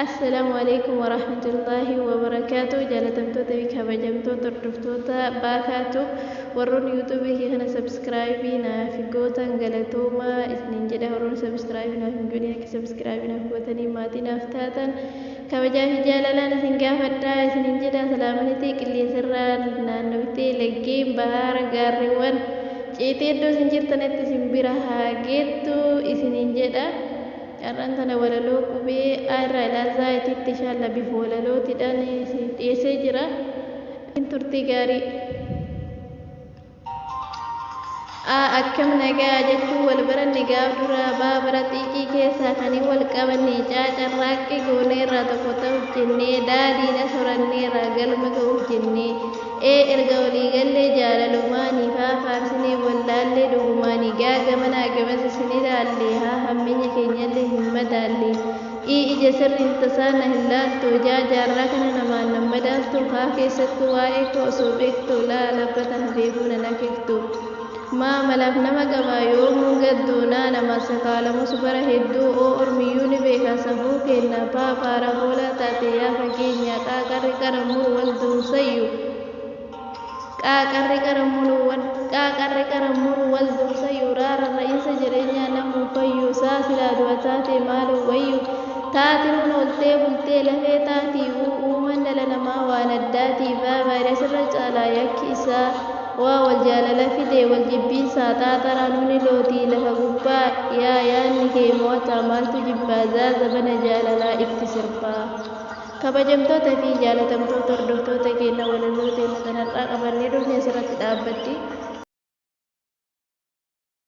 Assalamualaikum warahmatullahi wabarakatuh. Jaalatamtoota fi kabajamtoota hordoftoota baakaatu warroon yuutuubii kana sabskraayibii naaf gootan galatooma isiniin jedha. Warroon sabskraayibii naaf hin goone akka sabskraayibii naaf gootanii maatii naaf taatan kabajaa fi jaalalaan isin gaafadha isiniin jedha. Salaamanitee qilleensarraa naannawitee laggeen bahaara gaarreewwan ceetee iddoo isin jirtanitti isin bira haa geettu isiniin jedha. Karena tana walaloo qubee irraa ilaalaa itti shaalla bifa walalootiidhaan dhiyeessee jira. Turtii gaarii. Akkam nagaa jechuun wal baranne gaaf dura baabara xiiqii keessaa kan wal qabanne caacarraaqqi gooneerraa tokko ta'uuf jennee daadhiidha soranneerraa galma ga'uuf jennee erga walii gallee jaalalumaanii faa faarsinee wallaallee dhugumaanii gaagamanaa gamas isin ilaallee haa hammeenya keenyallee hin madaallee ija sirriin tasaana hin laaltu jaarraa kana namaan nan madaaltu haa keessattuu waa'ee koo osoo beektu laalabbatan beekuu nan akeektu. Malaaf nama gama yoomuu gadduunaa nama sakaalamus bara hedduu ormiyyuu ni beeka safuu kenna paapaara hoolaa taate yaa fageenya qaaqarri qaramuu wal duusayyu qaaqarri qaramuu wal duusayyu raara ra'iinsa jireenyaa namuu fayyu saa silaa du'a taate maaloo wayyu taatiruun oltee bultee lafee taatii uuman dhala namaa waan addaatii baabaalee sirra caalaa yakki isaa waa wal jaalala fidee wal jibbiinsaa xaaxaraa nuni lootii lafa gubbaa yaanni kee mo'ataa maaltu jibbaa zaaza bana jaalalaa itti sirbaa. Kabajamtoota fi jaalatamtoota hordoftoota keenya walaloo teenya kanarraa qabannee dhufne asirratti dhaabbatti.